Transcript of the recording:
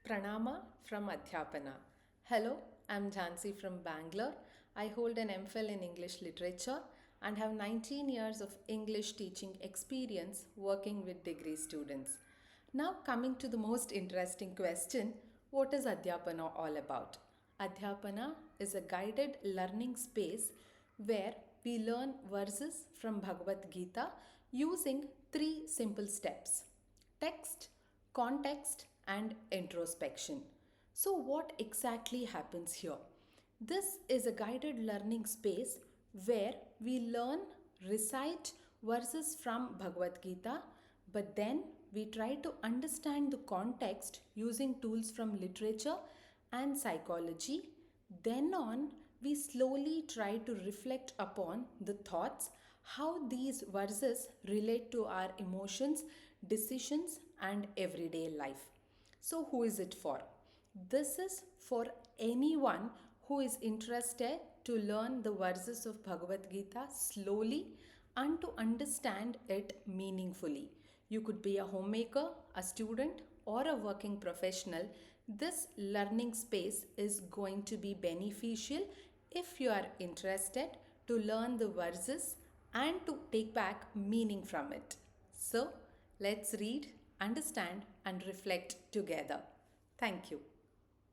Pranama from Adhyāpana. Hello, I'm Jhansi from Bangalore. I hold an MPhil in English Literature and have 19 years of English teaching experience working with degree students. Now, coming to the most interesting question, what is Adhyāpana all about? Adhyāpana is a guided learning space where we learn verses from Bhagavad Gita using three simple steps: text, context, and introspection. So, what exactly happens here? This is a guided learning space where we learn, recite verses from Bhagavad Gita, but then we try to understand the context using tools from literature and psychology. Then on, we slowly try to reflect upon the thoughts, how these verses relate to our emotions, decisions, and everyday life. So, who is it for? This is for anyone who is interested to learn the verses of Bhagavad Gita slowly and to understand it meaningfully. You could be a homemaker, a student, or a working professional. This learning space is going to be beneficial if you are interested to learn the verses and to take back meaning from it. So, let's read, understand, and reflect together. Thank you.